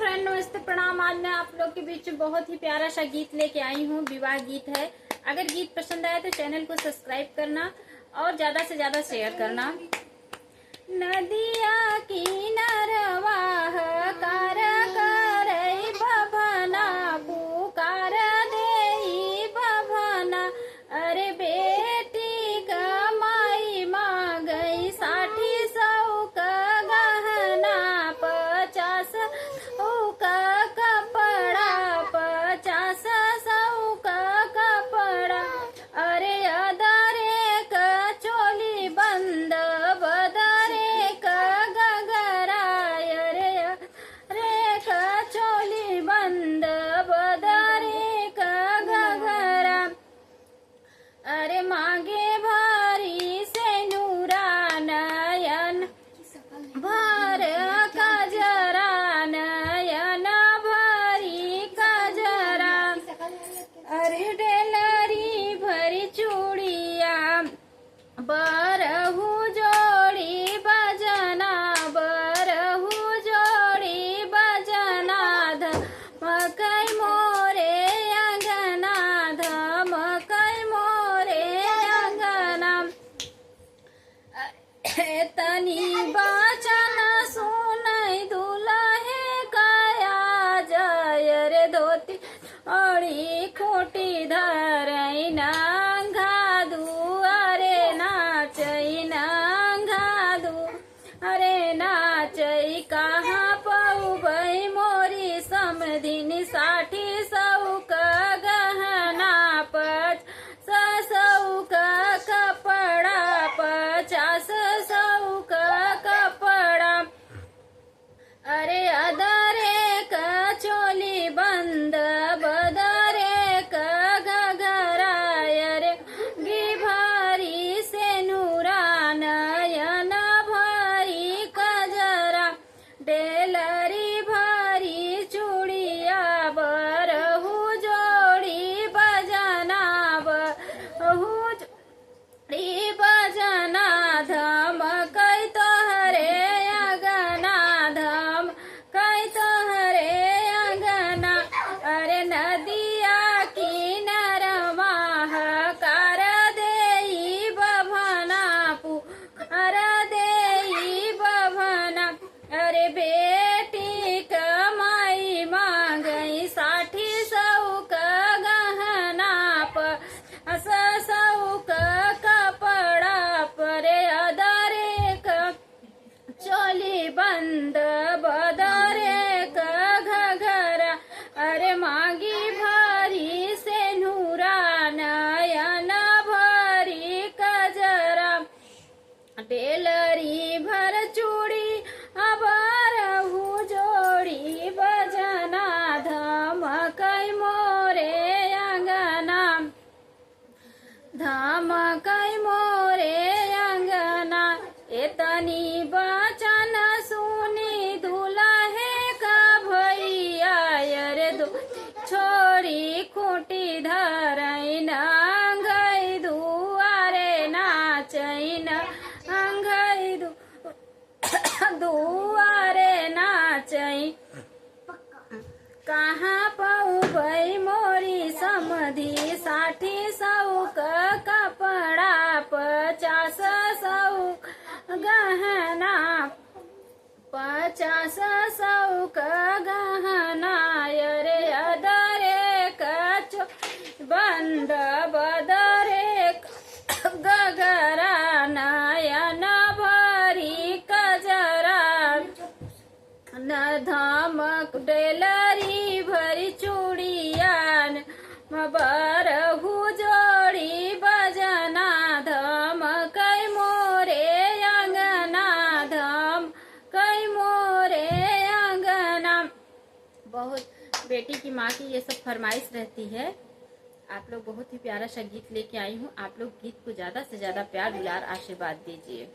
Friend, नमस्ते, प्रणाम। आज मैं आप लोग के बीच में बहुत ही प्यारा सा गीत लेके आई हूँ। विवाह गीत है। अगर गीत पसंद आए तो चैनल को सब्सक्राइब करना और ज्यादा से ज्यादा शेयर करना। नदिया किनारवा कार करई बभना पुकार देई बभना। अरे बेटी कमाई मांगई 60 का गहना 50 का कपड़ा 50 का कपड़ा। अरे अदरे का चोली बंद बदरे का गगरा। अरे का चोली बंद बदरे का गगरा। अरे मांगे भारी से नूरा नयन भर कजरा नयन भरी कजरा। अरे डेलरी भरी चूड़िया बरहू जोड़ी बजना बरहू जोड़ी बजना। धमकई मोरे अंगना धमकई मोरे अंगना। तनी बचन सुनई दुल्हे कया जय। रे धोती ओढ़ी खूटी धरई नंगा दू। अरे नाचई नंगा दू। अरे नाचई कहाँ पउबई मोरी समधिनी 60 का गहना 50 का कपड़ा 50 का कपड़ा। अरे अदरे का चोली बंद बदरे का गगरा। अरे गी भारी से नूरा नयन भरी कजरा। डेलरी भरी चूड़िया बरहू जोड़ी बजना बरहू जोड़ी बजना। धमकई तोहरे अंगना धमकई तोहरे अंगना। अरे नदिया किनारवा कार देई बभना पुकार देई बभना। अरे बेटी कमाई मांगई 60 का गहना 50 का कपड़ा। परे अदरे का चोली बंद बदरे का घघरा। अरे मांगी भारी से नूरा नयन भरी कजरा। डेलरी भर चूड़ी अबरहू जोड़ी बजना धमकई मोरे अंगना धमकई मोरे अंगना। एतनी बचन सुनी दुल्हे का भैया। अरे दो छोरी खूटी धरई नंगई दुआरे नाचई नंगई दुआरे नाचई। कहाँ पउबई मोरी समधी 60 का कपड़ा 50 गहना 50 का गहना। अरे अदरे का बंद बदरे गगरा नयन भरी कजरा। न धमक डेलरी भरी चूड़ियान बरहू जोड़ी बजना धमकई मोरे अंगना धमकई मोरे अंगना। बहुत बेटी की माँ की ये सब फरमाइश रहती है। आप लोग बहुत ही प्यारा सा गीत लेके आई हूँ। आप लोग गीत को ज्यादा से ज्यादा प्यार दुलार आशीर्वाद दीजिए।